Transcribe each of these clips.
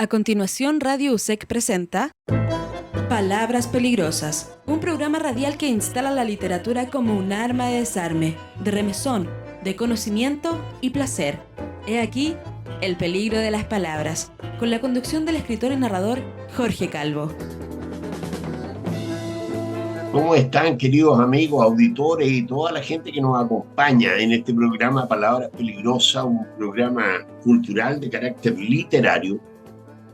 A continuación, Radio USEC presenta Palabras Peligrosas, un programa radial que instala la literatura como un arma de desarme, de remesón, de conocimiento y placer. He aquí el peligro de las palabras, con la conducción del escritor y narrador Jorge Calvo. ¿Cómo están, queridos amigos, auditores y toda la gente que nos acompaña en este programa Palabras Peligrosas, un programa cultural de carácter literario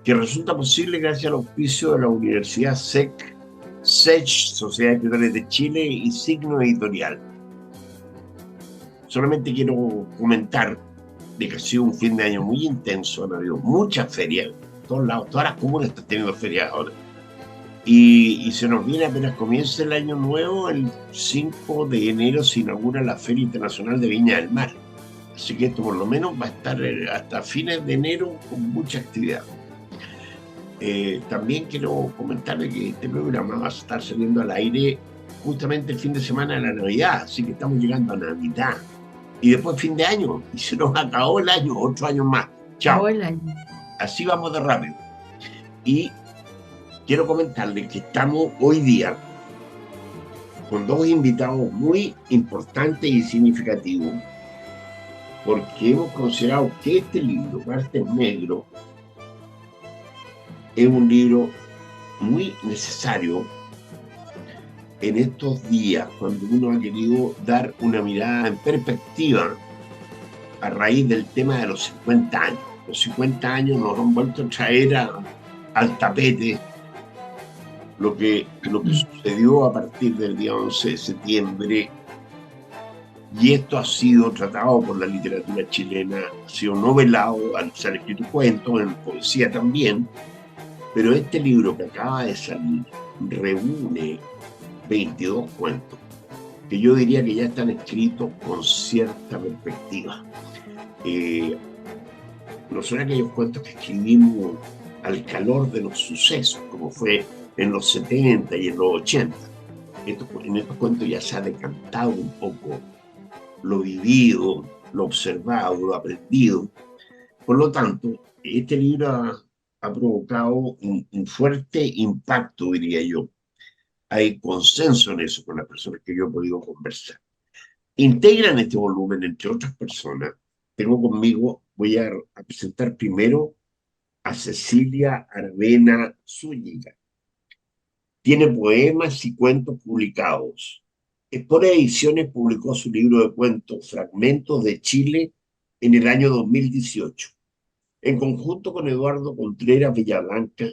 que resulta posible gracias al auspicio de la Universidad SEC, Sociedad de Escritores de Chile y Signo Editorial? Solamente quiero comentar de que ha sido un fin de año muy intenso, han habido muchas ferias, todos lados, todas las comunas están teniendo ferias ahora. Y se nos viene, apenas comienza el año nuevo, el 5 de enero se inaugura la Feria Internacional de Viña del Mar. Así que esto por lo menos va a estar hasta fines de enero con mucha actividad. También quiero comentarles que este programa va a estar saliendo al aire justamente el fin de semana de la Navidad, así que estamos llegando a Navidad. Y después fin de año, y se nos acabó el año, 8 años más. Chao. Hola. Así vamos de rápido. Y quiero comentarles que estamos hoy día con dos invitados muy importantes y significativos, porque hemos considerado que este libro, Martes Negro, es un libro muy necesario en estos días, cuando uno ha querido dar una mirada en perspectiva a raíz del tema de los 50 años. Los 50 años nos han vuelto a traer al tapete lo que sucedió a partir del día 11 de septiembre, y esto ha sido tratado por la literatura chilena, ha sido novelado, se han escrito cuentos, en poesía también, pero este libro que acaba de salir reúne 22 cuentos que yo diría que ya están escritos con cierta perspectiva. No son aquellos cuentos que escribimos al calor de los sucesos, como fue en los 70 y en los 80. En estos cuentos ya se ha decantado un poco lo vivido, lo observado, lo aprendido. Por lo tanto, este libro ha provocado un fuerte impacto, diría yo. Hay consenso en eso con las personas que yo he podido conversar. Integran este volumen, entre otras personas, tengo conmigo, voy a presentar primero a Cecilia Aravena Zúñiga. Tiene poemas y cuentos publicados. Espora Ediciones publicó su libro de cuentos Fragmentos de Chile en el año 2018. En conjunto con Eduardo Contreras Villablanca,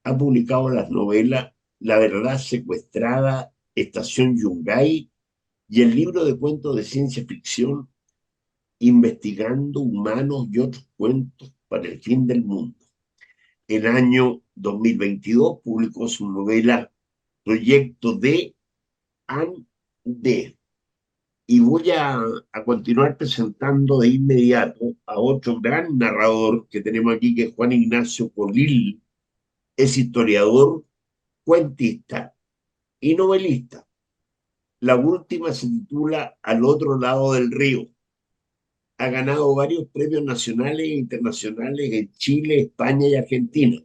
ha publicado las novelas La Verdad Secuestrada, Estación Yungay, y el libro de cuentos de ciencia ficción Investigando Humanos y otros cuentos para el fin del mundo. El año 2022 publicó su novela Proyecto D, y voy a continuar presentando de inmediato a otro gran narrador que tenemos aquí, que es Juan Ignacio Colil. Es historiador, cuentista y novelista. La última se titula Al otro lado del río. Ha ganado varios premios nacionales e internacionales en Chile, España y Argentina.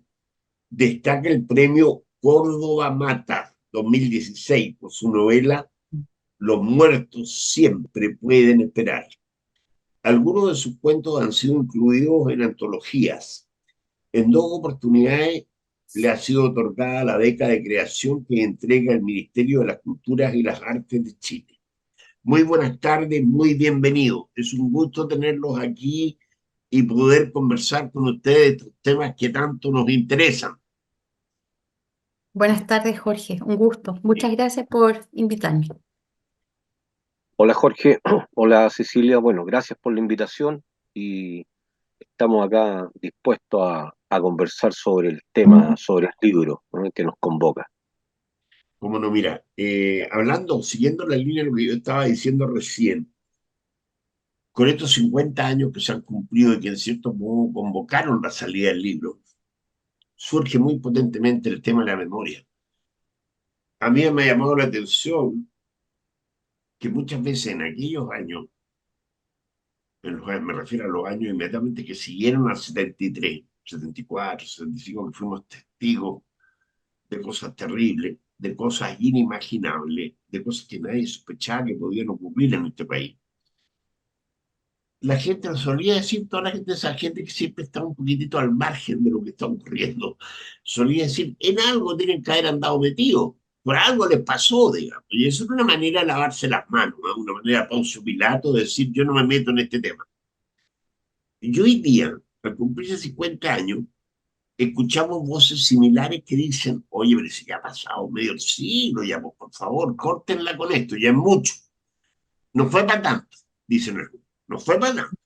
Destaca el premio Córdoba Mata 2016 por su novela Los muertos siempre pueden esperar. Algunos de sus cuentos han sido incluidos en antologías. En 2 oportunidades le ha sido otorgada la beca de creación que entrega el Ministerio de las Culturas y las Artes de Chile. Muy buenas tardes, muy bienvenidos. Es un gusto tenerlos aquí y poder conversar con ustedes de estos temas que tanto nos interesan. Buenas tardes, Jorge. Un gusto. Muchas gracias por invitarme. Hola Jorge, hola Cecilia, bueno, gracias por la invitación y estamos acá dispuestos a conversar sobre el tema, sobre el libro, ¿no?, que nos convoca. Como no, mira, siguiendo la línea de lo que yo estaba diciendo recién, con estos 50 años que se han cumplido y que en cierto modo convocaron la salida del libro, surge muy potentemente el tema de la memoria. A mí me ha llamado la atención que muchas veces en aquellos años, me refiero a los años inmediatamente que siguieron al 73, 74, 75, que fuimos testigos de cosas terribles, de cosas inimaginables, de cosas que nadie sospechaba que podían ocurrir en este país. La gente lo solía decir, toda la gente, esa gente que siempre está un poquitito al margen de lo que está ocurriendo, solía decir, en algo tienen que haber andado metidos, por algo les pasó, digamos. Y eso es una manera de lavarse las manos, ¿no? Una manera para Poncio Pilato de decir, yo no me meto en este tema. Y hoy día, al cumplirse 50 años, escuchamos voces similares que dicen, oye, pero si ya ha pasado medio siglo, ya, pues, por favor, córtenla con esto, ya es mucho. No fue para tanto, dicen algunos, no fue para tanto.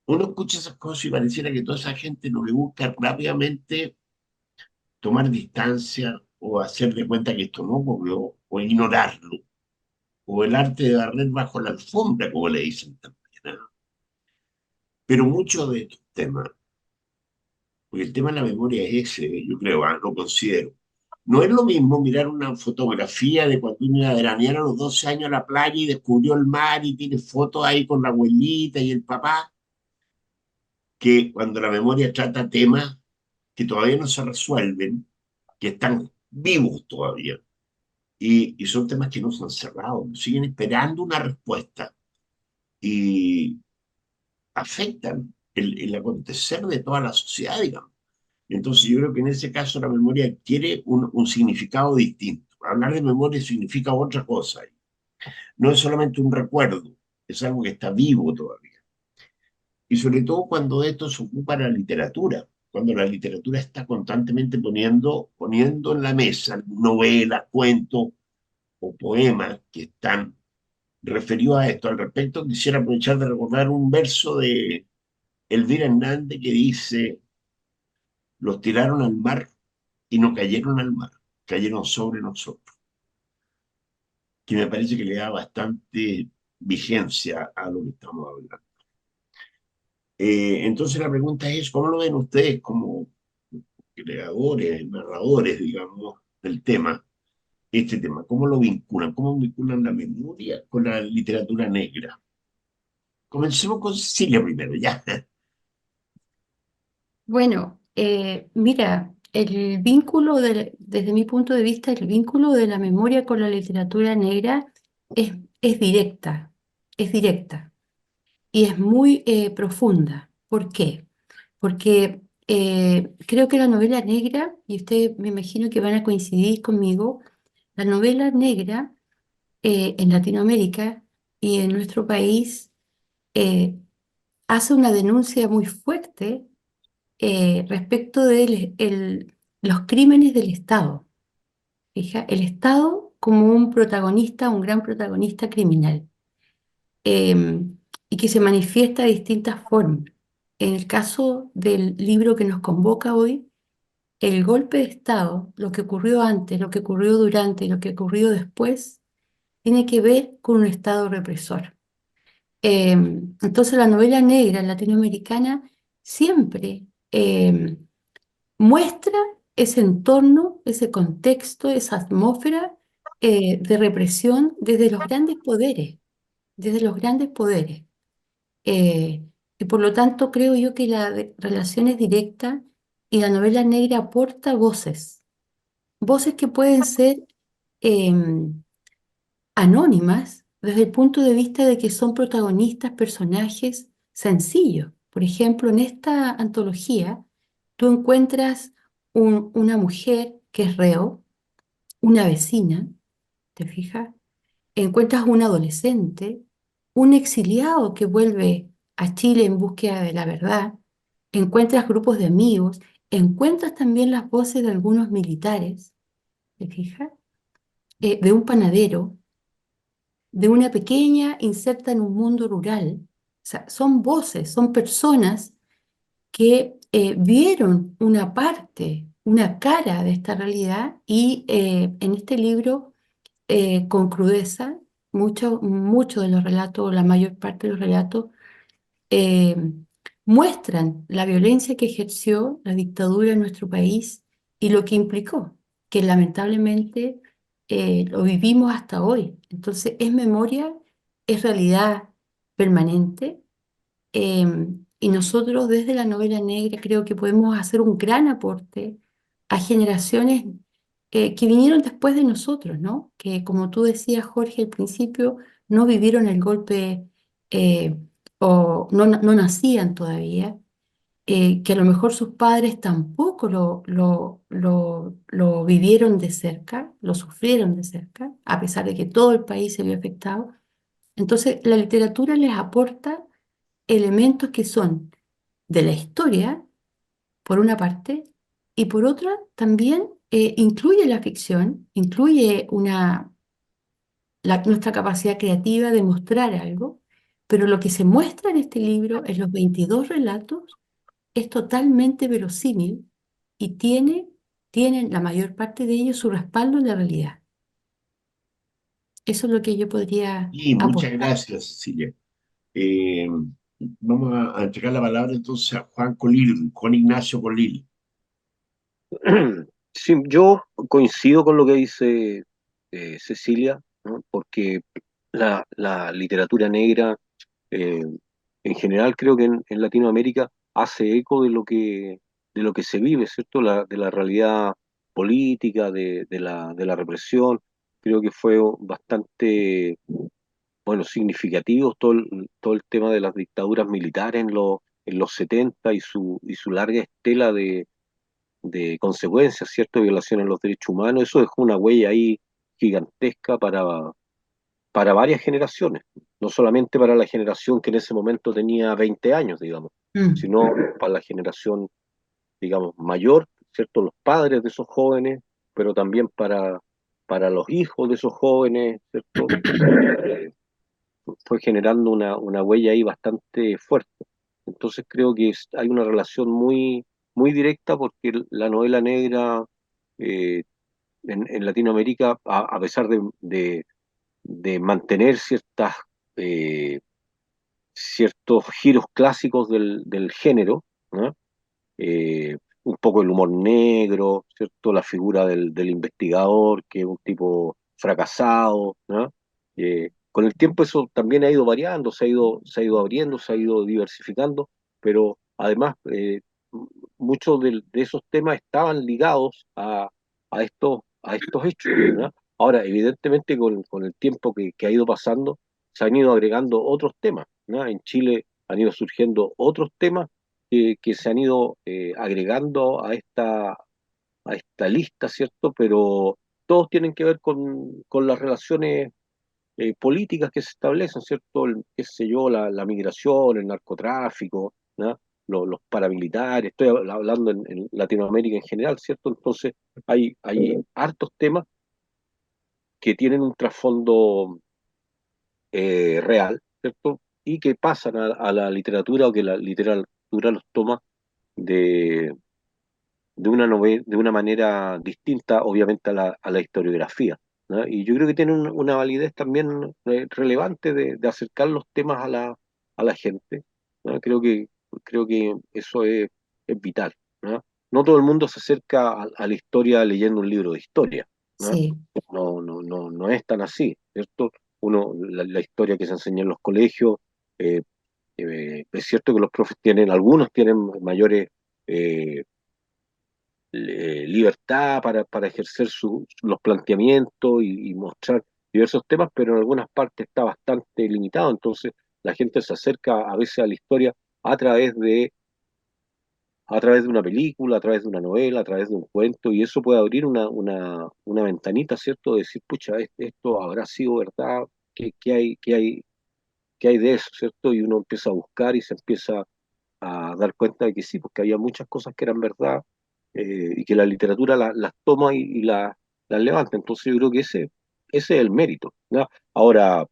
Uno escucha esas cosas y pareciera que toda esa gente no le busca rápidamente tomar distancia o hacer de cuenta que esto no ocurrió, o ignorarlo, o el arte de barrer bajo la alfombra, como le dicen también, ¿no? Pero muchos de estos temas, porque el tema de la memoria es ese, yo creo, lo considero. No es lo mismo mirar una fotografía de cuando uno iba a veranear a los 12 años a la playa y descubrió el mar y tiene fotos ahí con la abuelita y el papá, que cuando la memoria trata temas que todavía no se resuelven, que están vivos todavía, y son temas que no se han cerrado, siguen esperando una respuesta y afectan el acontecer de toda la sociedad, digamos. Entonces yo creo que en ese caso la memoria adquiere un significado distinto. Hablar de memoria significa otra cosa. No es solamente un recuerdo, es algo que está vivo todavía. Y sobre todo cuando de esto se ocupa la literatura, cuando la literatura está constantemente poniendo en la mesa novelas, cuentos o poemas que están referidos a esto. Al respecto, quisiera aprovechar de recordar un verso de Elvira Hernández que dice, los tiraron al mar y no cayeron al mar, cayeron sobre nosotros, que me parece que le da bastante vigencia a lo que estamos hablando. Entonces la pregunta es, ¿cómo lo ven ustedes como creadores, narradores, digamos, del tema, este tema? ¿Cómo lo vinculan? ¿Cómo vinculan la memoria con la literatura negra? Comencemos con Cecilia primero, ya. Bueno, mira, el vínculo, desde mi punto de vista, el vínculo de la memoria con la literatura negra es, es directa, es directa y es muy profunda. ¿Por qué? Porque creo que la novela negra, y ustedes me imagino que van a coincidir conmigo, la novela negra en Latinoamérica y en nuestro país eh, hace una denuncia muy fuerte respecto de los crímenes del Estado. Fija, el Estado como un protagonista, un gran protagonista criminal, eh, y que se manifiesta de distintas formas. En el caso del libro que nos convoca hoy, el golpe de Estado, lo que ocurrió antes, lo que ocurrió durante y lo que ocurrió después, tiene que ver con un Estado represor. Entonces la novela negra latinoamericana siempre muestra ese entorno, ese contexto, esa atmósfera de represión desde los grandes poderes, desde los grandes poderes. Eh, y por lo tanto creo yo que la relación es directa y la novela negra aporta voces, voces que pueden ser anónimas desde el punto de vista de que son protagonistas, personajes sencillos. Por ejemplo, en esta antología tú encuentras una mujer que es reo, una vecina, ¿te fijas? Encuentras un adolescente, un exiliado que vuelve a Chile en búsqueda de la verdad, encuentras grupos de amigos, encuentras también las voces de algunos militares, ¿te fijas? De un panadero, de una pequeña inserta en un mundo rural. O sea, son voces, son personas que vieron una parte, una cara de esta realidad y en este libro, con crudeza, mucho de los relatos, la mayor parte de los relatos, eh, muestran la violencia que ejerció la dictadura en nuestro país y lo que implicó, que lamentablemente lo vivimos hasta hoy. Entonces, es memoria, es realidad permanente, y nosotros desde la novela negra creo que podemos hacer un gran aporte a generaciones que vinieron después de nosotros, ¿no? Que como tú decías, Jorge, al principio no vivieron el golpe eh, o no nacían todavía, que a lo mejor sus padres tampoco lo vivieron de cerca, lo sufrieron de cerca, a pesar de que todo el país se vio afectado. Entonces, la literatura les aporta elementos que son de la historia, por una parte, y por otra también incluye la ficción, incluye nuestra capacidad creativa de mostrar algo, pero lo que se muestra en este libro, en los 22 relatos, es totalmente verosímil y tienen la mayor parte de ellos su respaldo en la realidad. Eso es lo que yo podría Y muchas aportar. gracias, Cecilia. Eh, Vamos a entregar la palabra entonces a Juan Colil, Juan Ignacio Colil. Sí, yo coincido con lo que dice Cecilia, ¿no? Porque la literatura negra, eh, en general, creo que en Latinoamérica hace eco de lo que se vive, ¿cierto? De la realidad política, de la represión. Creo que fue bastante, bueno, significativo todo el tema de las dictaduras militares en los 70 y su larga estela de consecuencias, ¿cierto? Violaciones a los derechos humanos. Eso dejó una huella ahí gigantesca para varias generaciones, no solamente para la generación que en ese momento tenía 20 años, digamos, Mm, sino para la generación, digamos, mayor, ¿cierto? Los padres de esos jóvenes, pero también para los hijos de esos jóvenes, ¿cierto? Fue generando una huella ahí bastante fuerte. Entonces creo que hay una relación muy directa porque la novela negra en Latinoamérica, a pesar de mantener eh, ciertos giros clásicos del género, ¿no? Un poco el humor negro, ¿cierto? La figura del investigador, que es un tipo fracasado, ¿no? Con el tiempo eso también ha ido variando, se ha ido abriendo, se ha ido diversificando, pero además muchos de esos temas estaban ligados a estos hechos, ¿no? Ahora, evidentemente, con el tiempo que ha ido pasando, se han ido agregando otros temas, ¿no? En Chile han ido surgiendo otros temas que se han ido agregando a esta lista, ¿cierto? Pero todos tienen que ver con las relaciones políticas que se establecen, ¿cierto? Qué sé yo, la migración, el narcotráfico, ¿no? Los paramilitares, estoy hablando en Latinoamérica en general, ¿cierto? Entonces hay hartos temas que tienen un trasfondo real, ¿cierto? Y que pasan a la literatura o que la literatura los toma de, de una manera distinta, obviamente, a la historiografía, ¿no? Y yo creo que tiene una validez también relevante de acercar los temas a la gente, ¿no? Creo que eso es vital, ¿no? No todo el mundo se acerca a la historia leyendo un libro de historia, ¿no? sí, No es tan así, ¿cierto? La historia que se enseña en los colegios, eh, es cierto que los profes algunos tienen mayores eh, libertad para ejercer los planteamientos y mostrar diversos temas, pero en algunas partes está bastante limitado, entonces la gente se acerca a veces a la historia a través a través de una película, a través de una novela, a través de un cuento, y eso puede abrir una ventanita, ¿cierto? De decir, pucha, esto habrá sido verdad, qué hay de eso, ¿cierto? Y uno empieza a buscar y se empieza a dar cuenta de que sí, porque había muchas cosas que eran verdad y que la literatura las toma y las levanta. Entonces yo creo que ese es el mérito, ¿no? Ahora,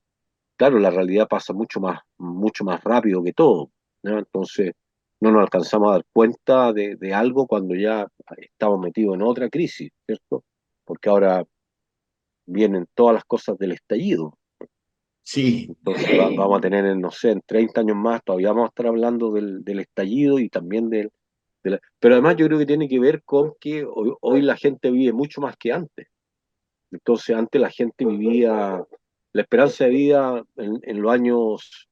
claro, la realidad pasa mucho más rápido que todo, ¿no? Entonces no nos alcanzamos a dar cuenta de algo cuando ya estamos metidos en otra crisis, ¿cierto? Porque ahora vienen todas las cosas del estallido. Sí, Entonces vamos a tener, no sé, en 30 años más, todavía vamos a estar hablando del estallido y también Pero además yo creo que tiene que ver con que hoy la gente vive mucho más que antes. Entonces antes la gente vivía, la esperanza de vida en los años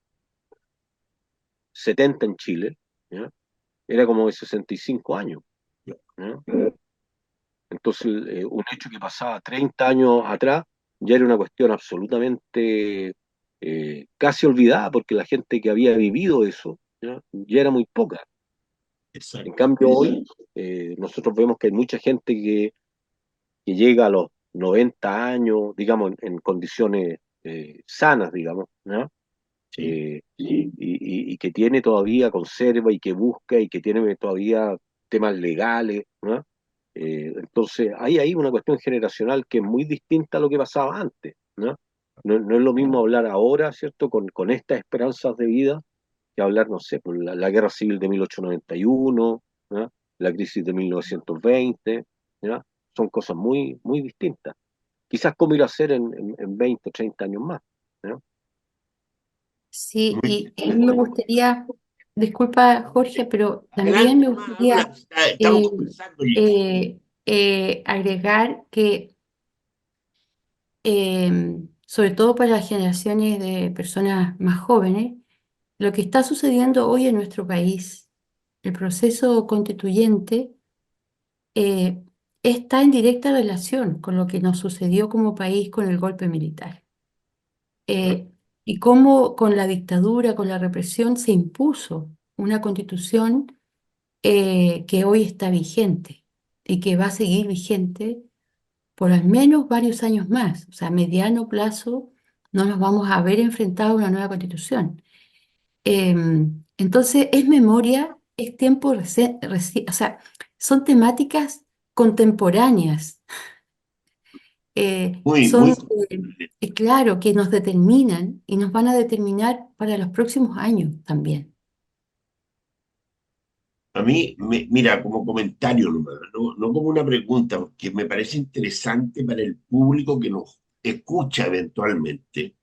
70 en Chile ¿ya? Era como de 65 años, ¿ya? Entonces, un hecho que pasaba 30 años atrás ya era una cuestión absolutamente casi olvidada, porque la gente que había vivido eso, ¿ya? Ya era muy poca. En Exacto. cambio, hoy nosotros vemos que hay mucha gente que llega a los 90 años, digamos, en condiciones sanas, digamos, ¿no? Sí. Y que tiene todavía, conserva y que busca y que tiene todavía temas legales, ¿no? Entonces, hay ahí una cuestión generacional que es muy distinta a lo que pasaba antes, ¿no? No es lo mismo hablar ahora, ¿cierto? Con estas esperanzas de vida, que hablar, no sé, por la guerra civil de 1891, ¿no? La crisis de 1920, ¿no? Son cosas muy, muy distintas. Quizás cómo ir a hacer en 20 o 30 años más, ¿no? Sí, Muy y a mí me gustaría, disculpa Jorge, pero también adelante, me nomás, habla, gustaría estamos eh, conversando. Y agregar que sobre todo para las generaciones de personas más jóvenes, lo que está sucediendo hoy en nuestro país, el proceso constituyente, eh, está en directa relación con lo que nos sucedió como país con el golpe militar. Y cómo con la dictadura, con la represión, se impuso una constitución que hoy está vigente y que va a seguir vigente por al menos varios años más. O sea, a mediano plazo no nos vamos a ver enfrentados a una nueva constitución. Entonces, es memoria, es tiempo, o sea, son temáticas contemporáneas, muy, muy. son, claro, que nos determinan y nos van a determinar para los próximos años también. A mí, mira, como comentario nomás, no como una pregunta, porque me parece interesante para el público que nos escucha eventualmente.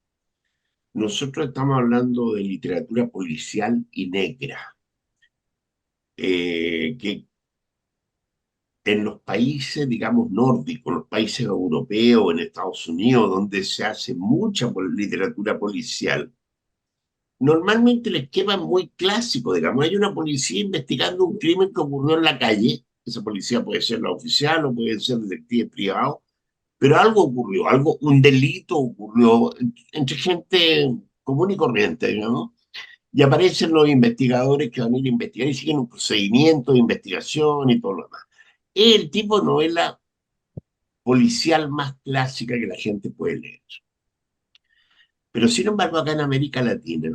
Nosotros estamos hablando de literatura policial y negra, que en los países, digamos, nórdicos, los países europeos, en Estados Unidos, donde se hace mucha literatura policial, normalmente les queda muy clásico, digamos, hay una policía investigando un crimen que ocurrió en la calle, esa policía puede ser la oficial o puede ser detective privado, pero algo ocurrió, un delito ocurrió entre gente común y corriente, digamos, y aparecen los investigadores que van a ir a investigar y siguen un procedimiento de investigación y todo lo demás. Es el tipo de novela policial más clásica que la gente puede leer. Pero sin embargo, acá en América Latina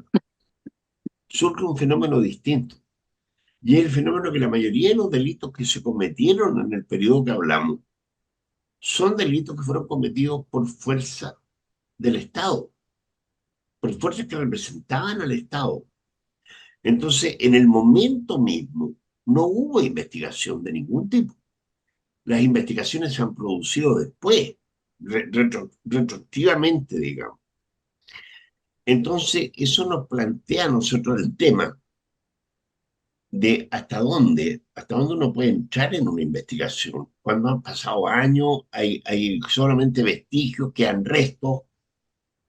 surge un fenómeno distinto. Y es el fenómeno que la mayoría de los delitos que se cometieron en el periodo que hablamos son delitos que fueron cometidos por fuerza del Estado, por fuerzas que representaban al Estado. Entonces, en el momento mismo, no hubo investigación de ningún tipo. Las investigaciones se han producido después, retroactivamente, digamos. Entonces, eso nos plantea a nosotros el tema de hasta dónde uno puede entrar en una investigación. Cuando han pasado años, hay solamente vestigios, quedan restos,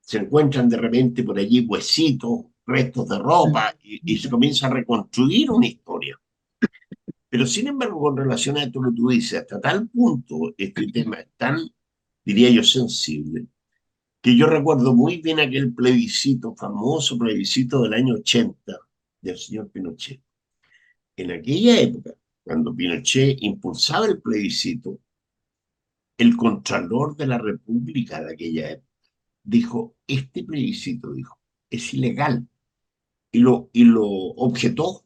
se encuentran de repente por allí huesitos, restos de ropa, y se comienza a reconstruir una historia. Pero sin embargo, con relación a esto que tú dices, hasta tal punto este tema es tan, diría yo, sensible, que yo recuerdo muy bien aquel plebiscito, famoso plebiscito del año 80 del señor Pinochet. En aquella época, cuando Pinochet impulsaba el plebiscito, el Contralor de la República de aquella época dijo, este plebiscito, dijo, es ilegal, y lo objetó,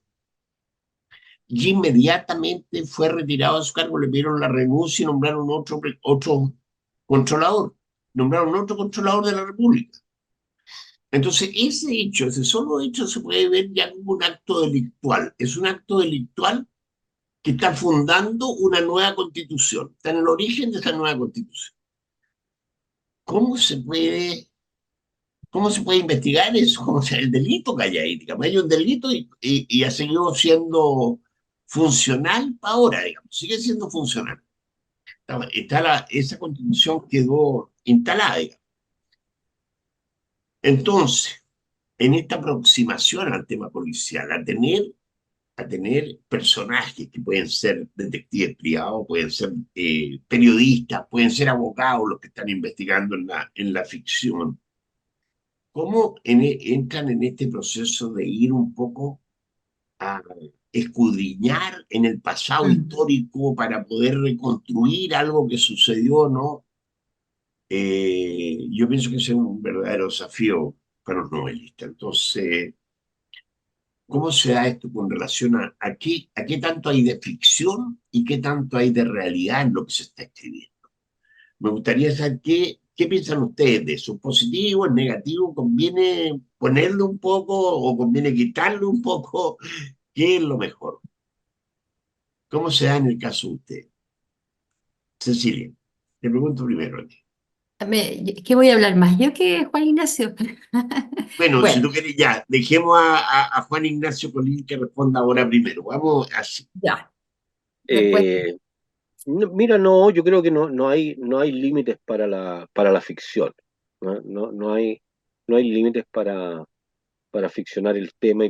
y inmediatamente fue retirado de su cargo, le pidieron la renuncia y nombraron otro controlador, nombraron otro controlador de la República. Entonces, ese hecho, ese solo hecho se puede ver ya como un acto delictual. Es un acto delictual que está fundando una nueva constitución, está en el origen de esa nueva constitución. ¿Cómo se puede, cómo se puede investigar eso? ¿Cómo sea el delito que hay ahí? Digamos, hay un delito y ha seguido siendo funcional para ahora, digamos, sigue siendo funcional. Esa constitución quedó instalada, digamos. Entonces, en esta aproximación al tema policial, a tener a tener personajes que pueden ser detectives privados, pueden ser periodistas, pueden ser abogados los que están investigando en la ficción. ¿Cómo entran en este proceso de ir un poco a escudriñar en el pasado Mm. histórico para poder reconstruir algo que sucedió, ¿no? Yo pienso que ese es un verdadero desafío para los novelistas. Entonces, ¿cómo se da esto con relación a qué tanto hay de ficción y qué tanto hay de realidad en lo que se está escribiendo? Me gustaría saber qué piensan ustedes de eso. ¿Positivo, es negativo? ¿Conviene ponerlo un poco o conviene quitarlo un poco? ¿Qué es lo mejor? ¿Cómo se da en el caso de usted? Cecilia, te pregunto primero a ti. ¿Qué voy a hablar más yo que Juan Ignacio? Bueno, si Bueno, tú quieres, ya, dejemos a Juan Ignacio Colín que responda ahora primero. Vamos así. ya. Después, Eh, Mira, no, yo creo que no hay límites para la ficción. No hay límites para ficcionar el tema y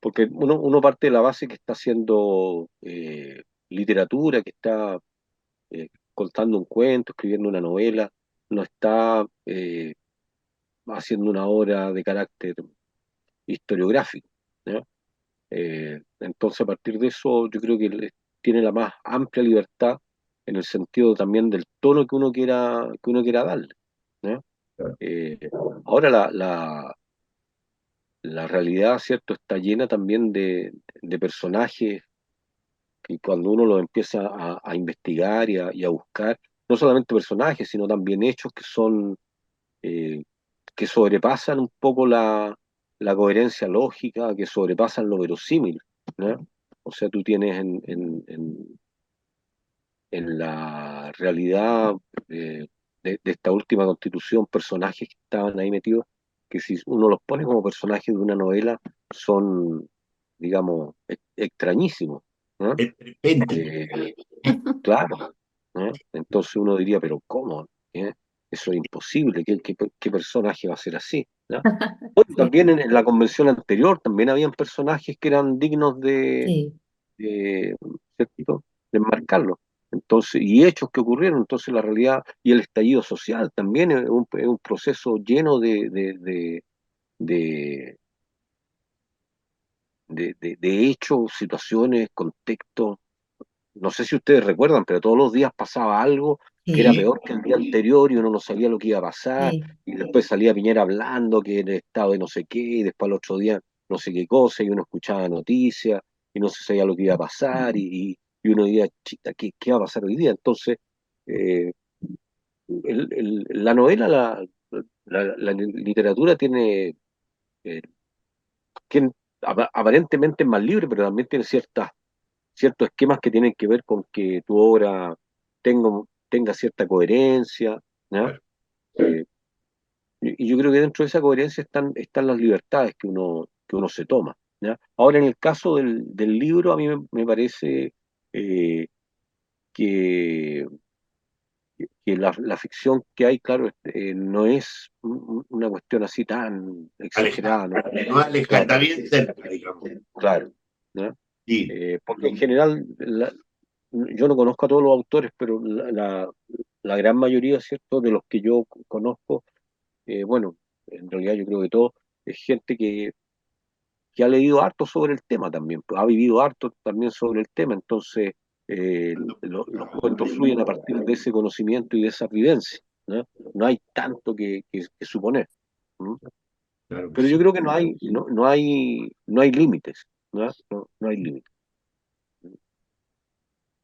porque uno parte de la base que está haciendo literatura, que está contando un cuento, escribiendo una novela, no está haciendo una obra de carácter historiográfico, ¿no? Entonces, a partir de eso, yo creo que tiene la más amplia libertad en el sentido también del tono que uno quiera darle, ¿no? Eh, Ahora la realidad, ¿cierto?, está llena también de personajes que cuando uno los empieza a investigar y a buscar, no solamente personajes, sino también hechos eh, que sobrepasan un poco la coherencia lógica, que sobrepasan lo verosímil, ¿no? O sea, tú tienes en la realidad de esta última constitución personajes que estaban ahí metidos, que si uno los pone como personajes de una novela, son, digamos, extrañísimos, ¿no? Esperpéntico. Eh, claro, ¿no? Entonces uno diría, pero ¿cómo? ¿Eh? Eso es imposible, ¿qué personaje va a ser así? ¿No? Bueno, sí, también en la convención anterior también habían personajes que eran dignos sí. de, ¿cierto?, de enmarcarlo. Entonces, y hechos que ocurrieron, entonces la realidad y el estallido social también es un proceso lleno de, de hechos, situaciones, contextos. No sé si ustedes recuerdan, pero todos los días pasaba algo que era Sí, peor que el día anterior y uno no sabía lo que iba a pasar. Sí. Y después salía Piñera hablando que en el estado de no sé qué, y después al otro día no sé qué cosa, y uno escuchaba noticias y no se sabía lo que iba a pasar, y uno decía, chita, ¿qué va a pasar hoy día? Entonces, eh, la novela, la literatura eh, tiene aparentemente es más libre, pero también tiene ciertos esquemas que tienen que ver con que tu obra tenga cierta coherencia, ¿ya? claro. Eh, y yo creo que dentro de esa coherencia están las libertades que uno se toma, ¿ya? Ahora, en el caso del libro, a mí me parece eh, que, que la ficción que hay, claro, no es una cuestión así tan Alejar, exagerada, ¿no? no alejar, Claro, está bien cerca, digamos. claro, ¿no? Sí, Porque en general yo no conozco a todos los autores, pero la gran mayoría, ¿cierto?, de los que yo conozco, bueno, en realidad yo creo que todo, es gente que ha leído harto sobre el tema también, pues, ha vivido harto también sobre el tema, entonces los cuentos fluyen a partir de ese conocimiento y de esa vivencia, ¿no? No hay tanto que suponer, ¿no? claro que Pero yo sí. creo que no hay límites, ¿no? No hay límites.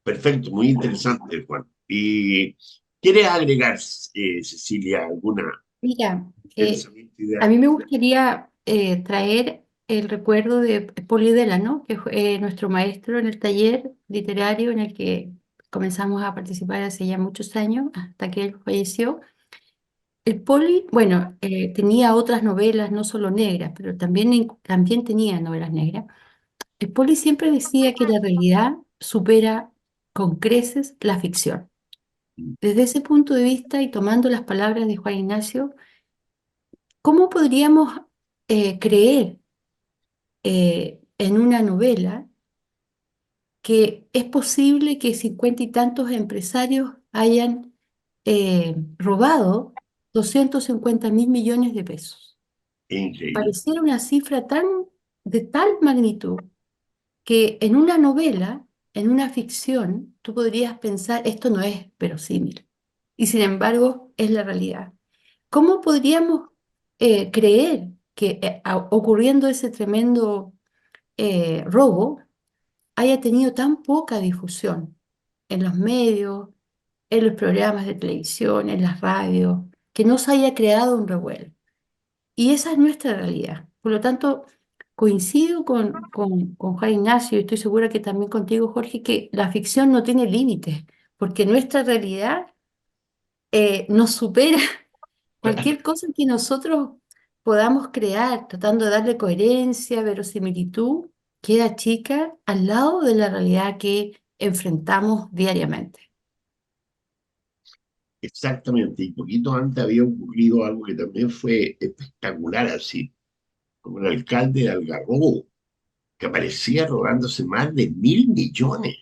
Perfecto, muy interesante, Juan. ¿Y quieres agregar, Cecilia, alguna Mira, pensamiento, a idea? mí me gustaría traer el recuerdo de Polidela, ¿no? Que fue nuestro maestro en el taller literario en el que comenzamos a participar hace ya muchos años, hasta que él falleció. El Poli, bueno, tenía otras novelas, no solo negras, pero también tenía novelas negras. El Poli siempre decía que la realidad supera con creces la ficción. Desde ese punto de vista y tomando las palabras de Juan Ignacio, ¿cómo podríamos creer en una novela que es posible que 50 y tantos empresarios hayan robado 250.000 millones de pesos. Es increíble. Pareciera una cifra de tal magnitud que en una novela, en una ficción, tú podrías pensar, esto no es verosímil. Y sin embargo, es la realidad. ¿Cómo podríamos creer que ocurriendo ese tremendo robo haya tenido tan poca difusión en los medios, en los programas de televisión, en las radios, que no se haya creado un revuelo? Y esa es nuestra realidad. Por lo tanto, coincido con Juan Ignacio y estoy segura que también contigo, Jorge, que la ficción no tiene límites, porque nuestra realidad nos supera cualquier cosa que nosotros podamos crear, tratando de darle coherencia, verosimilitud, queda chica al lado de la realidad que enfrentamos diariamente. Exactamente, y poquito antes había ocurrido algo que también fue espectacular así, como el alcalde de Algarrobo, que aparecía robándose más de 1.000 millones.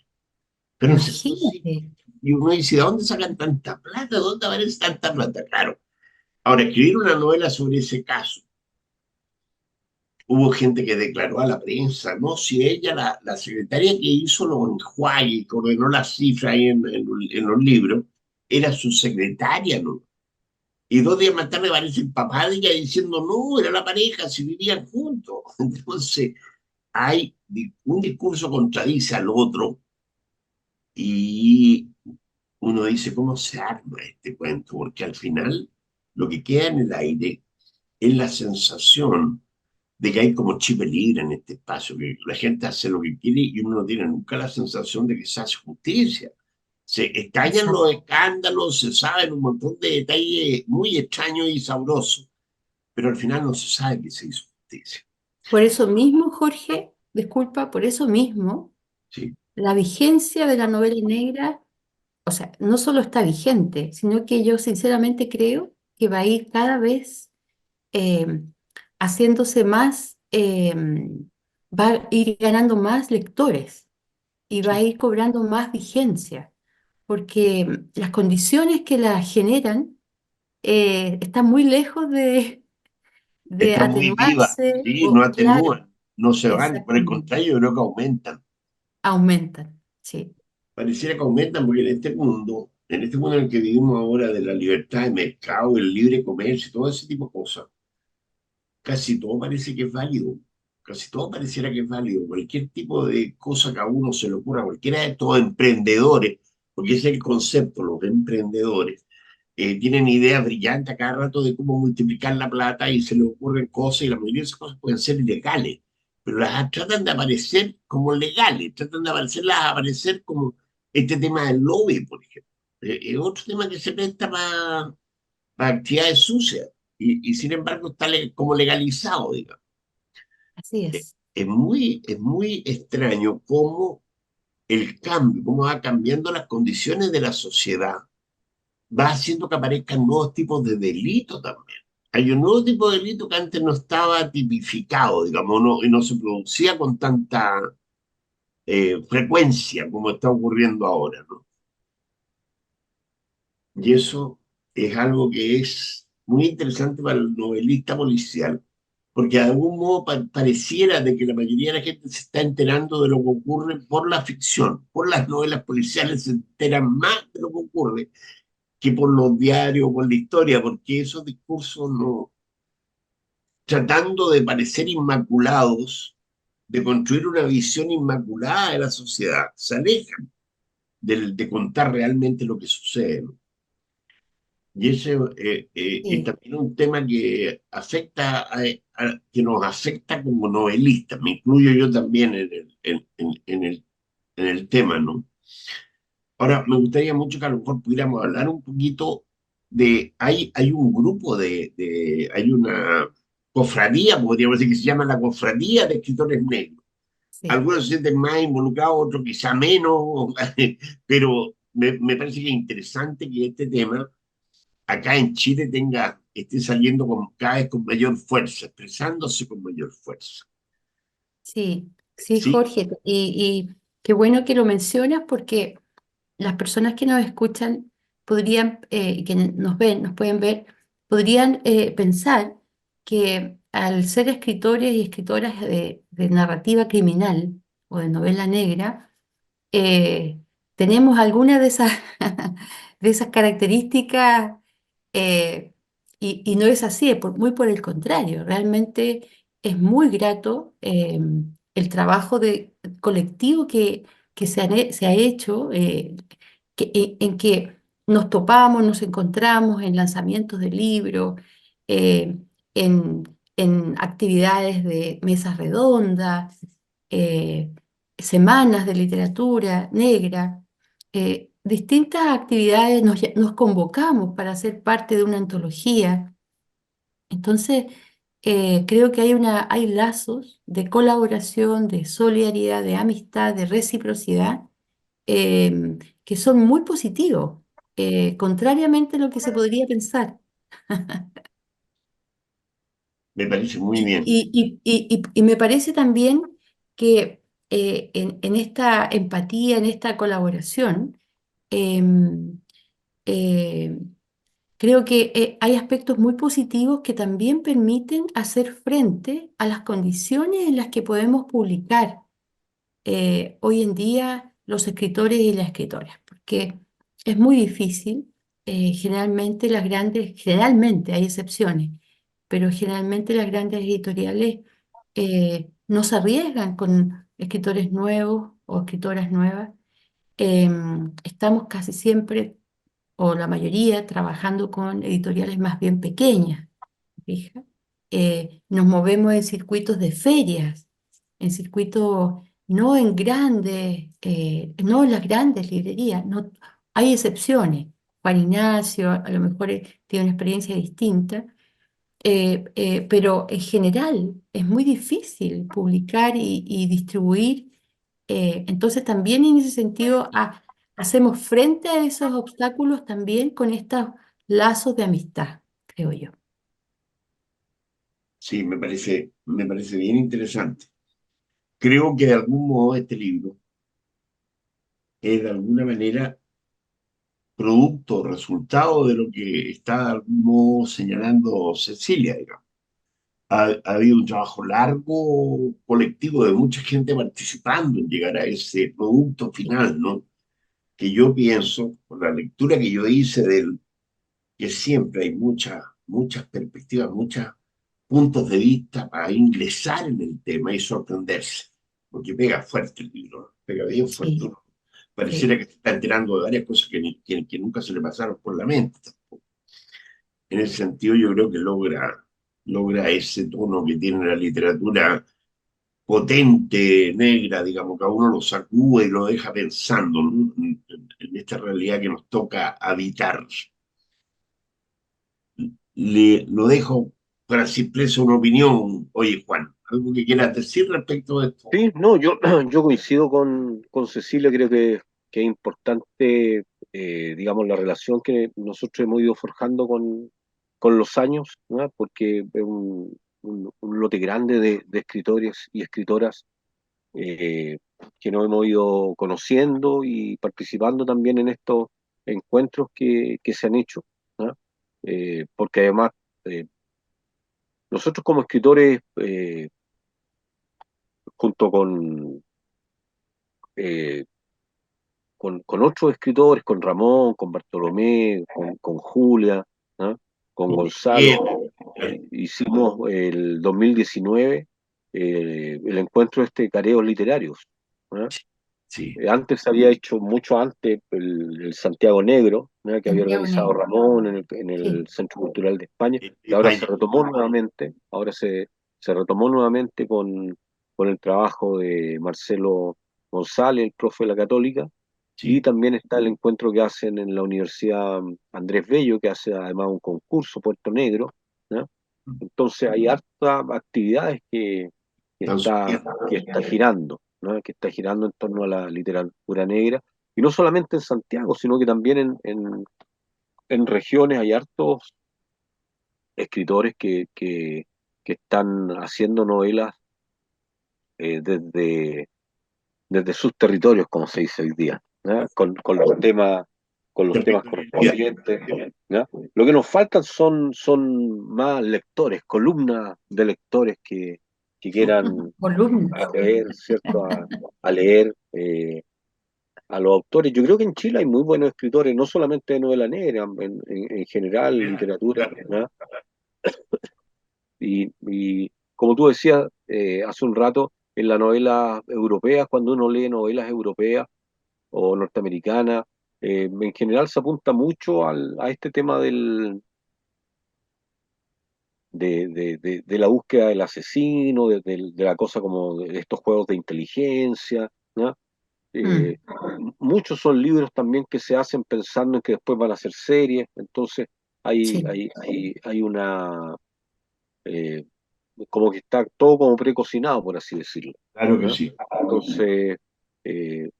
Pero no sé, sí, Imagínate. y uno dice, ¿de dónde sacan tanta plata? ¿De dónde aparece tanta plata? Claro. Ahora, escribir una novela sobre ese caso, hubo gente que declaró a la prensa, ¿no? Si ella, la secretaria que hizo los enjuagues, que ordenó las cifras ahí en los libros, era su secretaria, ¿no? Y 2 días más tarde aparece el papá de ella diciendo, no, era la pareja, si vivían juntos. Entonces, hay un discurso contradice al otro y uno dice, ¿cómo se arma este cuento? Porque al final lo que queda en el aire es la sensación de que hay como chip libre en este espacio, que la gente hace lo que quiere y uno no tiene nunca la sensación de que se hace justicia. Se estallan Exacto. los escándalos, se saben un montón de detalles muy extraños y sabrosos, pero al final no se sabe que se hizo justicia. Por eso mismo, Jorge, disculpa, por eso mismo, ¿Sí? la vigencia de la novela negra, o sea, no solo está vigente, sino que yo sinceramente creo que va a ir cada vez eh, haciéndose más, va a ir ganando más lectores y va a Sí. ir cobrando más vigencia, porque las condiciones que la generan están muy lejos de Está muy viva, atenuarse sí, no o, claro, atendúan, no se van, por el exactamente, contrario, yo creo que aumentan. aumentan, sí. Pareciera que aumentan porque en este mundo en el que vivimos ahora de la libertad de mercado, el libre comercio, todo ese tipo de cosas, casi todo parece que es válido. Casi todo pareciera que es válido. Cualquier tipo de cosa que a uno se le ocurra, cualquiera de estos emprendedores, porque ese es el concepto, los emprendedores, tienen ideas brillantes a cada rato de cómo multiplicar la plata y se les ocurren cosas y la mayoría de esas cosas pueden ser ilegales, pero las tratan de aparecer como legales, tratan de aparecer como este tema del lobby, por ejemplo. Es otro tema que se presta para actividades sucias y sin embargo está como legalizado, digamos. Así es. Es muy extraño cómo el cambio, cómo va cambiando las condiciones de la sociedad, va haciendo que aparezcan nuevos tipos de delito también. Hay un nuevo tipo de delito que antes no estaba tipificado, digamos, no, y no se producía con tanta frecuencia como está ocurriendo ahora, ¿no? Y eso es algo que es muy interesante para el novelista policial, porque de algún modo pareciera de que la mayoría de la gente se está enterando de lo que ocurre por la ficción, por las novelas policiales se enteran más de lo que ocurre que por los diarios, por la historia, porque esos discursos no, tratando de parecer inmaculados, de construir una visión inmaculada de la sociedad, se alejan de contar realmente lo que sucede, ¿no? Y ese es Sí, también un tema que afecta que nos afecta como novelistas, me incluyo yo también en el tema, ¿no? Ahora, me gustaría mucho que a lo mejor pudiéramos hablar un poquito hay un grupo hay una cofradía, podríamos decir, que se llama la Cofradía de Escritores Negros. sí. Algunos se sienten más involucrados, otros quizá menos, pero me parece que es interesante que este tema acá en Chile esté saliendo cada vez con mayor fuerza, expresándose con mayor fuerza. Sí, Sí, Sí, Jorge, y qué bueno que lo mencionas porque las personas que nos escuchan podrían, y que nos ven, nos pueden ver, podrían pensar que al ser escritores y escritoras de narrativa criminal o de novela negra, eh, tenemos alguna de esas, de esas características, eh, y no es así, muy por el contrario, realmente es muy grato el trabajo colectivo que se ha hecho, en que nos topamos, nos encontramos en lanzamientos de libros, eh, en actividades de mesas redondas, eh, semanas de literatura negra, distintas actividades nos convocamos para ser parte de una antología. Entonces, creo que hay lazos de colaboración, de solidaridad, de amistad, de reciprocidad, que son muy positivos, contrariamente a lo que se podría pensar. me parece muy Y, bien. y me parece también que en esta empatía, en esta colaboración, em, eh, creo que hay aspectos muy positivos que también permiten hacer frente a las condiciones en las que podemos publicar hoy en día los escritores y las escritoras, porque es muy difícil, generalmente hay excepciones, pero generalmente las grandes editoriales no se arriesgan con escritores nuevos o escritoras nuevas. Estamos casi siempre, o la mayoría, trabajando con editoriales más bien pequeñas, fija. Nos movemos en circuitos de ferias, en circuitos, no en grandes, no en las grandes librerías, no, hay excepciones. Juan Ignacio a lo mejor tiene una experiencia distinta, pero en general es muy difícil publicar y distribuir. Entonces también en ese sentido hacemos frente a esos obstáculos también con estos lazos de amistad, creo yo. Sí, me parece bien interesante. Creo que de algún modo este libro es de alguna manera producto, resultado de lo que está de algún modo señalando Cecilia, digamos. Ha habido un trabajo largo, colectivo, de mucha gente participando en llegar a ese producto final, ¿no? Que yo pienso, por la lectura que yo hice de él, que siempre hay muchas perspectivas, muchos puntos de vista para ingresar en el tema y sorprenderse, porque pega fuerte el libro, ¿no? Pega bien fuerte. Sí, ¿No? Pareciera sí. que se está enterando de varias cosas que nunca se le pasaron por la mente. En ese sentido, yo creo que logra ese tono que tiene la literatura potente, negra, digamos, que a uno lo sacude y lo deja pensando, ¿no? En esta realidad que nos toca habitar. Lo dejo para si expresa una opinión. Oye, Juan, ¿algo que quieras decir respecto de esto? Sí, no, yo coincido con Cecilia, creo que es importante, digamos, la relación que nosotros hemos ido forjando con los años, ¿no? Porque es un lote grande de escritores y escritoras eh, que nos hemos ido conociendo y participando también en estos encuentros que se han hecho, ¿no? Porque además, eh, nosotros como escritores, junto eh, con otros escritores, con Ramón, con Bartolomé, con Julia, ¿no? Con Con Gonzalo. Miguel, Hicimos el 2019 el encuentro Careos Literarios, ¿no? sí, Antes se había hecho mucho antes el Santiago Negro, ¿no? Que había Santiago organizado Negro. Ramón en el Sí, Centro Cultural de España, que ahora se España, retomó nuevamente, se retomó nuevamente con el trabajo de Marcelo González, el profe de la Católica, y sí. también está el encuentro que hacen en la Universidad Andrés Bello, que hace además un concurso, Puerto Negro, ¿no? Entonces hay hartas actividades que Están está, surgiendo. que está girando, ¿no? Que está girando en torno a la literatura negra, y no solamente en Santiago, sino que también en regiones hay hartos escritores que están haciendo novelas desde sus territorios, como se dice hoy día, ¿ya? Con los temas correspondientes, ¿ya? Lo que nos faltan son más lectores, columnas de lectores que quieran Columnas. leer, ¿cierto? A leer a los autores. Yo creo que en Chile hay muy buenos escritores, no solamente de novela negra, en general, literatura, ¿ya? Y como tú decías hace un rato, en las novelas europeas, cuando uno lee novelas europeas o norteamericanas, en general se apunta mucho a este tema de la búsqueda del asesino, de la cosa como de estos juegos de inteligencia, ¿no? Mm, Eh, Muchos son libros también que se hacen pensando en que después van a ser series, entonces sí, hay una eh, como que está todo como precocinado, por así decirlo, Claro que ¿no? sí. Entonces, eh,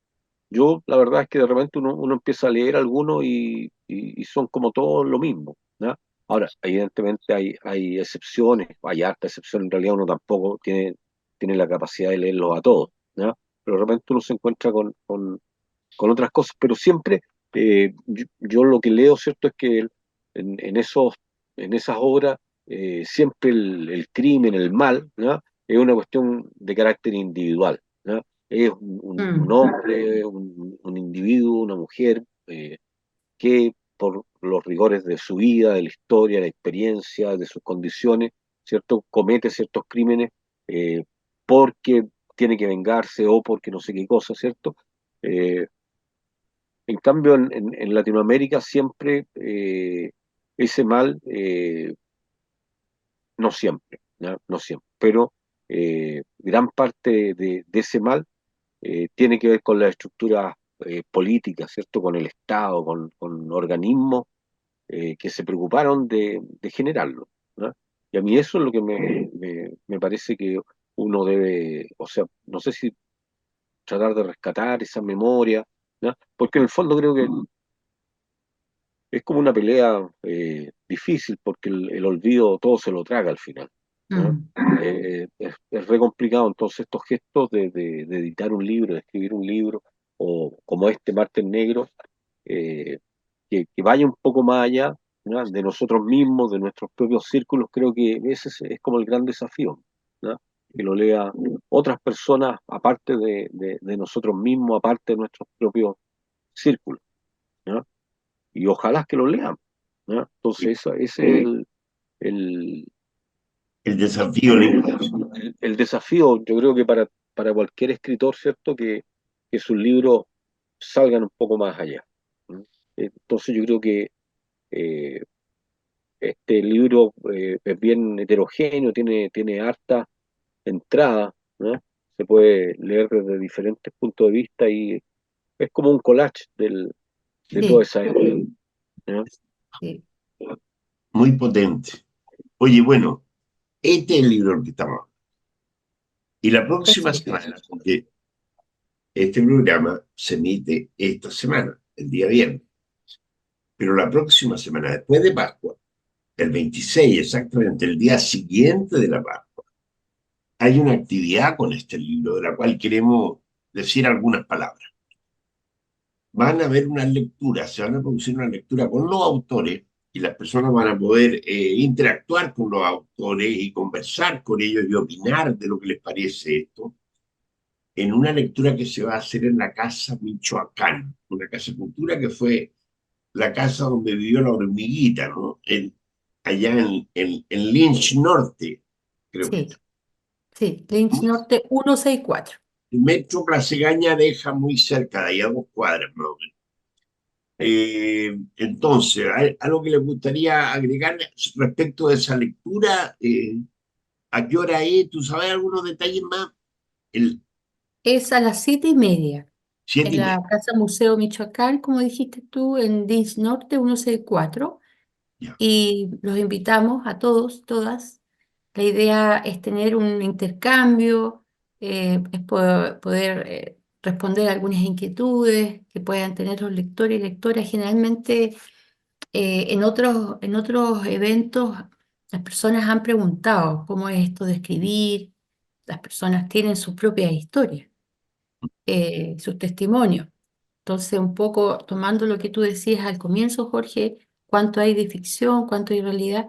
yo la verdad es que de repente uno empieza a leer algunos y son como todos lo mismo, ¿no? Ahora, evidentemente hay excepciones, hay harta excepción, en realidad uno tampoco tiene la capacidad de leerlos a todos, ¿no? Pero de repente uno se encuentra con otras cosas, pero siempre yo lo que leo, ¿cierto? Es que en esas obras siempre el crimen, el mal, ¿no? Es una cuestión de carácter individual, ¿no? Es un mm, hombre, un individuo, una mujer, que por los rigores de su vida, de la historia, de la experiencia, de sus condiciones, ¿cierto? Comete ciertos crímenes porque tiene que vengarse o porque no sé qué cosa, ¿cierto? Eh, en cambio, en Latinoamérica siempre ese mal, no siempre, ¿ya? No siempre, pero gran parte de ese mal tiene que ver con las estructuras políticas, ¿cierto? Con el Estado, con organismos que se preocuparon de generarlo, ¿no? Y a mí eso es lo que me parece que uno debe, o sea, no sé si tratar de rescatar esa memoria, ¿no? Porque en el fondo creo que es como una pelea difícil porque el olvido todo se lo traga al final, ¿no? mm. Es re complicado, entonces estos gestos de editar un libro, de escribir un libro, o como este Martes Negro, eh, que vaya un poco más allá, ¿no? De nosotros mismos, de nuestros propios círculos, creo que ese es como el gran desafío, ¿no? Que lo lea otras personas aparte de nosotros mismos, aparte de nuestros propios círculos, ¿no? Y ojalá que lo lean, ¿no? Entonces, ese es el, El desafío lingüístico. el desafío, yo creo que para cualquier escritor, ¿cierto? Que sus libros salgan un poco más allá, ¿no? Entonces, yo creo que eh, este libro es bien heterogéneo, tiene harta entrada, ¿no? Se puede leer desde diferentes puntos de vista y es como un collage de toda Sí, esa época, ¿no? sí. Muy potente. Oye, bueno, este es el libro del que estamos hablando. Y la próxima Ese. semana, porque este programa se emite esta semana, el día viernes, pero la próxima semana, después de Pascua, el 26 exactamente, el día siguiente de la Pascua, hay una actividad con este libro de la cual queremos decir algunas palabras. Van a haber unas lecturas, se van a producir una lectura con los autores y las personas van a poder interactuar con los autores y conversar con ellos y opinar de lo que les parece esto, en una lectura que se va a hacer en la Casa Michoacán, una casa de cultura que fue la casa donde vivió la hormiguita, ¿no? Allá en Lynch Norte, creo que Sí, está. sí. Lynch Norte 164. El metro Plaza Gaña deja muy cerca de ahí, a 2 cuadras más o menos. Entonces, algo que les gustaría agregar respecto de esa lectura, ¿a qué hora es? ¿Tú sabes algunos detalles más? El Es a las 7:30 siete en y la media. Casa Museo Michoacán, como dijiste tú, en Lynch Norte 164. Ya. Y los invitamos a todos, todas. La idea es tener un intercambio, es poder responder algunas inquietudes que puedan tener los lectores y lectoras. Generalmente en otros eventos las personas han preguntado cómo es esto de escribir, las personas tienen sus propias historias, sus testimonios. Entonces, un poco tomando lo que tú decías al comienzo, Jorge, cuánto hay de ficción, cuánto hay de realidad,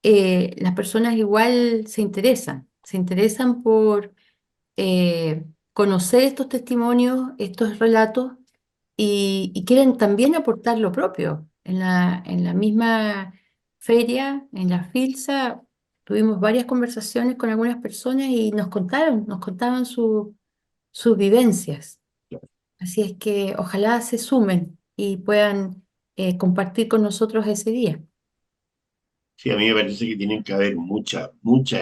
las personas igual se interesan por conocer estos testimonios, estos relatos, y quieren también aportar lo propio. En la misma feria, en la FILSA, tuvimos varias conversaciones con algunas personas y nos contaban sus vivencias. Así es que ojalá se sumen y puedan compartir con nosotros ese día. Sí, a mí me parece que tienen que haber muchas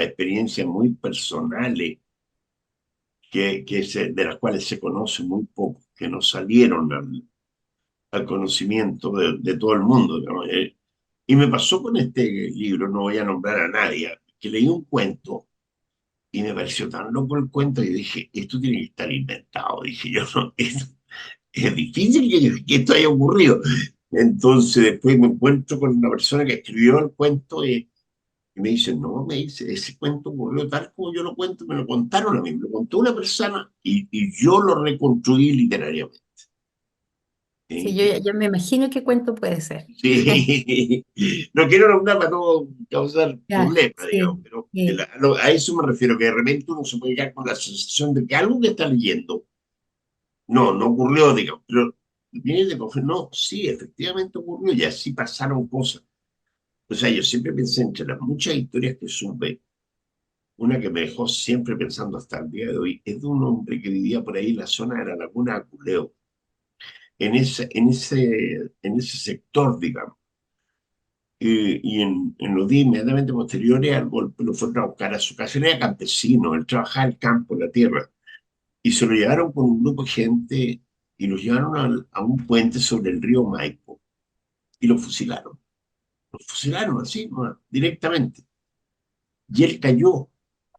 experiencias muy personales de las cuales se conoce muy poco, que no salieron al conocimiento de todo el mundo, digamos. Y me pasó con este libro, no voy a nombrar a nadie, que leí un cuento y me pareció tan loco el cuento y dije, esto tiene que estar inventado. Dije yo, no, es difícil que esto haya ocurrido. Entonces después me encuentro con una persona que escribió el cuento y me dice, no, me dice, ese cuento ocurrió tal como yo lo cuento, me lo contaron a mí, me lo contó una persona y yo lo reconstruí literariamente. Sí, ¿Sí? yo me imagino qué cuento puede ser. Sí. No quiero nombrar para no causar Ya, problemas, digamos, sí, pero sí, a eso me refiero, que de repente uno se puede quedar con la sensación de que algo que está leyendo, no ocurrió, digamos, pero viene de no, sí, efectivamente ocurrió y así pasaron cosas. O sea, yo siempre pensé entre las muchas historias que supe, una que me dejó siempre pensando hasta el día de hoy, es de un hombre que vivía por ahí en la zona de la Laguna de Aculeo, en ese sector, digamos. Y en los días inmediatamente posteriores al golpe lo fueron a buscar a su casa. Él era campesino, él trabajaba el campo, la tierra, y se lo llevaron con un grupo de gente y lo llevaron a un puente sobre el río Maipo y lo fusilaron. Lo fusilaron así, ¿no? Directamente. Y él cayó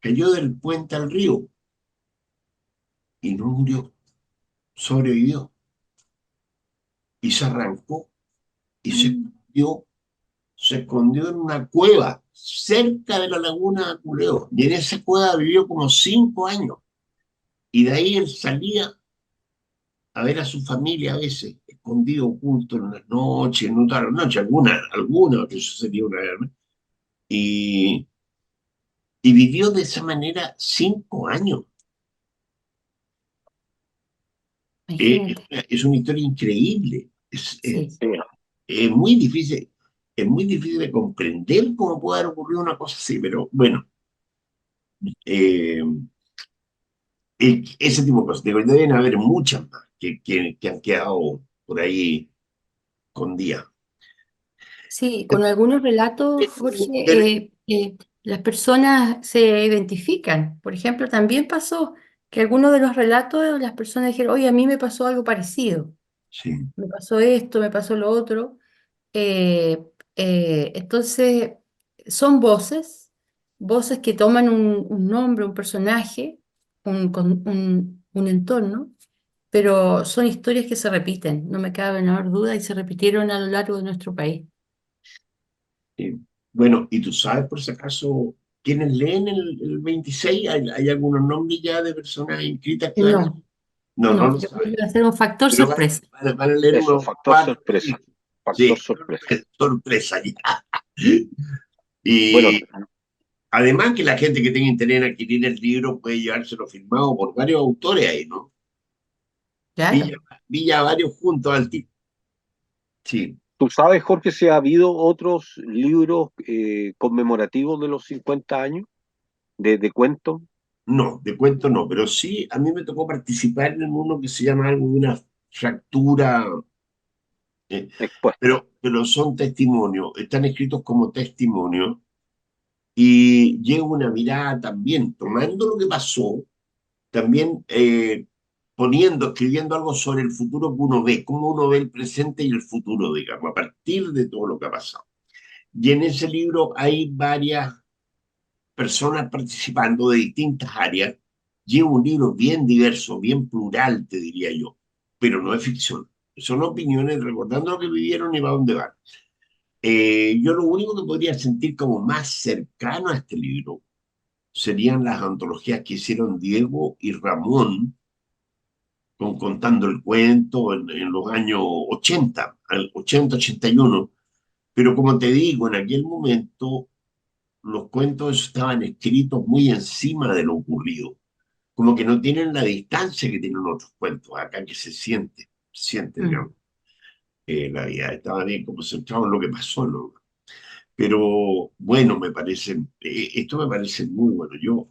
del puente al río y no murió, sobrevivió y se arrancó y Mm. se escondió en una cueva cerca de la laguna de Aculeo. Y en esa cueva vivió como 5 años. Y de ahí él salía a ver a su familia a veces, escondido, oculto en las noches, en otra noche, alguna, que eso sería una guerra. Y, y vivió de esa manera 5 años. Imagínate. Es una historia increíble. Sí. Es muy difícil, es muy difícil de comprender cómo puede haber ocurrido una cosa así, pero bueno, eh, ese tipo de cosas. Deben haber muchas más que han quedado por ahí con día. Sí, con algunos relatos, Jorge, las personas se identifican. Por ejemplo, también pasó que algunos de los relatos las personas dijeron, oye, a mí me pasó algo parecido, Sí, me pasó esto, me pasó lo otro. Eh, entonces, son voces que toman un nombre, un personaje, un entorno, pero son historias que se repiten, no me cabe la menor duda, y se repitieron a lo largo de nuestro país. sí. Bueno, ¿y tú sabes por si acaso quiénes leen el 26? ¿Hay algunos nombres ya de personas inscritas que van a... No, No no, lo yo creo sabes. que va a ser un factor Pero sorpresa. van a leer Eso, unos factor cuatro. sorpresa, factor Sí, sorpresa. sorpresa ya. Bueno, Y además que la gente que tenga interés en adquirir el libro puede llevárselo firmado por varios autores ahí, ¿no? Villa, Claro. Villa varios juntos al tipo. Sí, ¿tú sabes, Jorge, si ha habido otros libros conmemorativos de los 50 años de cuentos no, de cuento no, pero sí a mí me tocó participar en uno que se llama algo de una fractura, eh, expuestos? pero son testimonios, están escritos como testimonios y lleva una mirada también, tomando lo que pasó, también escribiendo algo sobre el futuro que uno ve, cómo uno ve el presente y el futuro, digamos, a partir de todo lo que ha pasado. Y en ese libro hay varias personas participando de distintas áreas. Lleva un libro bien diverso, bien plural, te diría yo, pero no es ficción. Son opiniones recordando lo que vivieron y va a dónde van. Yo lo único que podría sentir como más cercano a este libro serían las antologías que hicieron Diego y Ramón contando el cuento en los años 80, al 80, 81. Pero como te digo, en aquel momento los cuentos estaban escritos muy encima de lo ocurrido, como que no tienen la distancia que tienen otros cuentos, acá que se siente, Mm. digamos, la vida, estaba bien como centrado en lo que pasó, ¿no? Pero bueno, esto me parece muy bueno. Yo,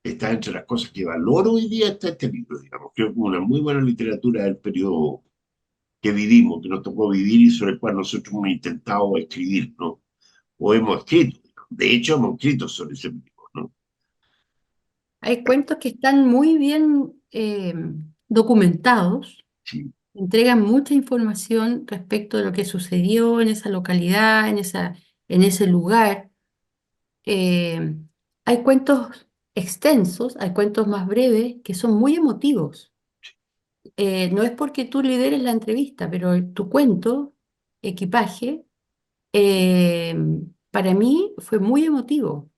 está entre las cosas que valoro hoy día, está este libro, digamos. Creo que es una muy buena literatura del periodo que vivimos, que nos tocó vivir y sobre el cual nosotros hemos intentado escribir, ¿no? O hemos escrito. De hecho, hemos escrito sobre ese periodo, ¿no? Hay cuentos que están muy bien documentados, Sí, entregan mucha información respecto de lo que sucedió en esa localidad, en ese lugar. Eh, Hay cuentos extensos, hay cuentos más breves que son muy emotivos. No es porque tú lideres la entrevista, pero tu cuento, Equipaje, eh, para mí fue muy emotivo.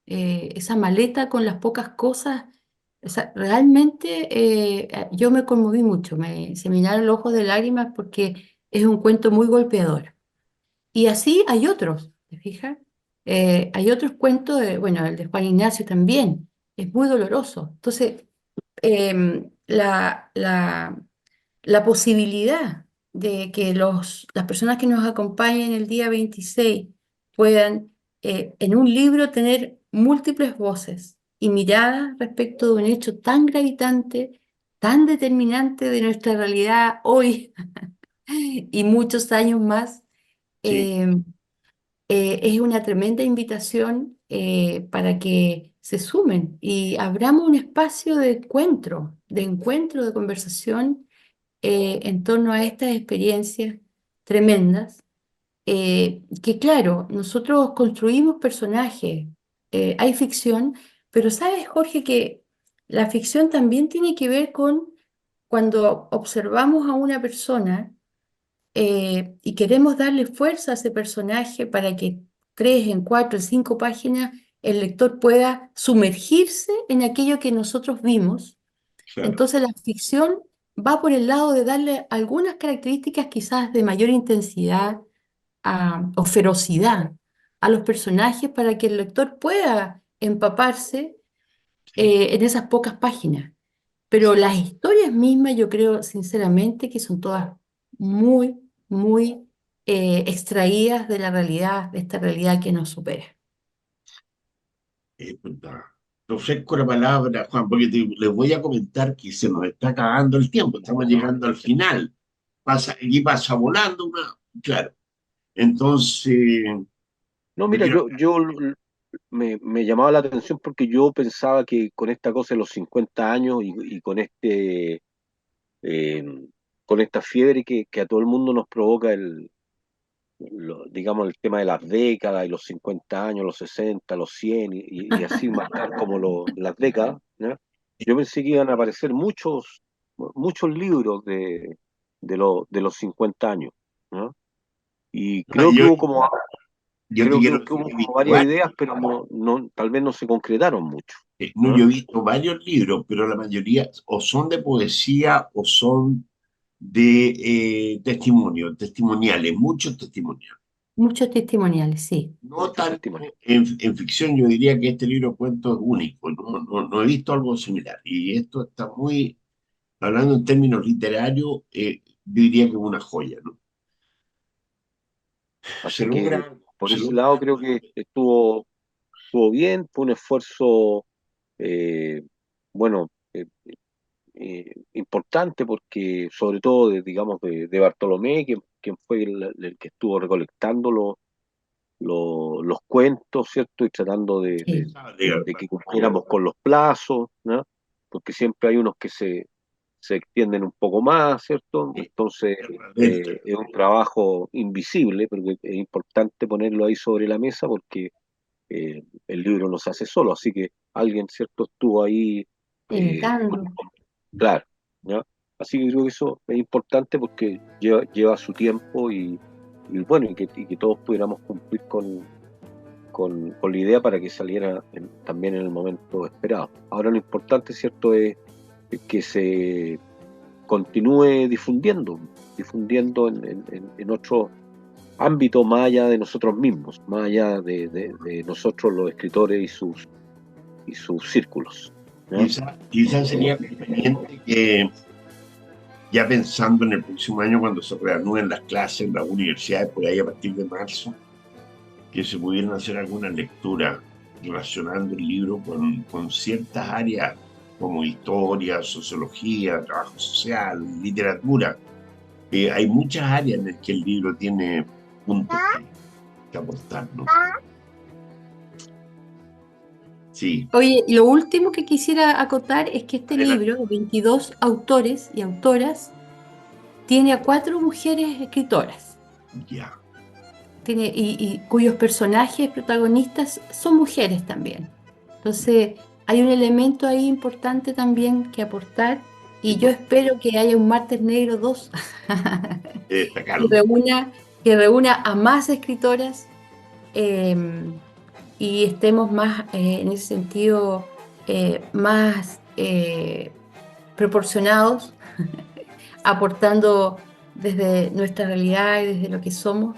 Esa maleta con las pocas cosas, realmente yo me conmoví mucho, se me llenaron los ojos de lágrimas porque es un cuento muy golpeador. Y así hay otros, ¿te fijas? Hay otros cuentos, bueno, el de Juan Ignacio también, es muy doloroso. Entonces, em, la, la, la posibilidad de que las personas que nos acompañen el día 26 puedan en un libro tener múltiples voces y miradas respecto de un hecho tan gravitante, tan determinante de nuestra realidad hoy y muchos años más, sí. eh, es una tremenda invitación para que se sumen y abramos un espacio de encuentro, de conversación en torno a estas experiencias tremendas, que claro, nosotros construimos personajes, hay ficción, pero sabes, Jorge, que la ficción también tiene que ver con cuando observamos a una persona y queremos darle fuerza a ese personaje para que 3, en 4, en 5 páginas el lector pueda sumergirse en aquello que nosotros vimos. Claro. Entonces la ficción va por el lado de darle algunas características quizás de mayor intensidad o ferocidad a los personajes para que el lector pueda empaparse Sí, en esas pocas páginas. Pero las historias mismas yo creo sinceramente que son todas muy, muy extraídas de la realidad, de esta realidad que nos supera. verdad. Te ofrezco la palabra, Juan, porque les voy a comentar que se nos está acabando el tiempo, estamos llegando al final. Aquí pasa volando claro. Entonces, No, yo mira, quiero, me llamaba la atención porque yo pensaba que con esta cosa de los 50 años y eh, con esta fiebre que a todo el mundo nos provoca digamos, el tema de las décadas y los 50 años, los 60, los 100 y así marcar como las décadas, ¿ya? Yo pensé que iban a aparecer muchos libros de los 50 años, ¿no? Y creo que yo, hubo como, yo te quiero que decir hubo que he como visto varias varios, ideas, pero tal vez no se concretaron mucho, no, ¿no? yo he visto varios libros, pero la mayoría o son de poesía o son de testimoniales, muchos testimoniales. Muchos testimoniales, sí. No Muchos tanto testimonios. en ficción, yo diría que este libro de cuentos es único, no he visto algo similar. Y esto está muy, hablando en términos literarios, yo diría que es una joya, ¿no? Se Así que logra, por se ese logra. lado creo que estuvo bien, fue un esfuerzo, eh, bueno, importante porque sobre todo, digamos, de Bartolomé, quien fue el que estuvo recolectando los cuentos, ¿cierto? Y tratando Sí. de que cumpliéramos con los plazos, ¿no? Porque siempre hay unos que se extienden un poco más, ¿cierto? Entonces, es un trabajo invisible, pero que es importante ponerlo ahí sobre la mesa porque el libro no se hace solo, así que alguien, ¿cierto?, estuvo ahí, Pintando. claro, ¿ya? Así que creo que eso es importante porque lleva su tiempo y bueno, y que todos pudiéramos cumplir con la idea para que saliera también en el momento esperado. Ahora lo importante, ¿cierto?, es que se continúe difundiendo en otro ámbito más allá de nosotros mismos, más allá de nosotros los escritores y sus círculos, ¿no? Quizás sería conveniente que, ya pensando en el próximo año, cuando se reanuden las clases en las universidades, por ahí a partir de marzo, que se pudieran hacer algunas lecturas relacionando el libro con ciertas áreas como historia, sociología, trabajo social, literatura. Hay muchas áreas en las que el libro tiene puntos que aportar, ¿no? Sí, Oye, lo último que quisiera acotar es que este adelante. libro, de 22 autores y autoras, tiene a 4 mujeres escritoras, Ya. y cuyos personajes protagonistas son mujeres también. Entonces, hay un elemento ahí importante también que aportar, y yo espero que haya un Martes Negro 2 que Destacarlo. reúna a más escritoras, eh, y estemos más, en ese sentido, más proporcionados, aportando desde nuestra realidad y desde lo que somos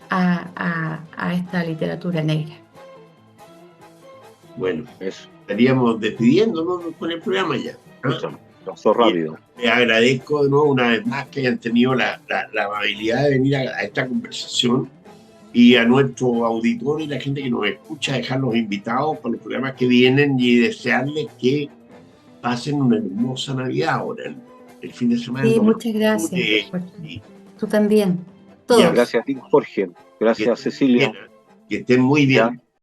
a esta literatura negra. Bueno, Eso, estaríamos despidiéndonos con el programa ya. pasó rápido. Les agradezco de nuevo una vez más que hayan tenido la amabilidad de venir a esta conversación, y a nuestro auditor y la gente que nos escucha, dejarlos invitados para los programas que vienen y desearles que pasen una hermosa Navidad ahora, el fin de semana. Sí, del muchas 9 de gracias, octubre, Jorge. y Tú también. Ya, Todos. Gracias a ti, Jorge. que Gracias, estén Cecilia. bien, que estén muy bien.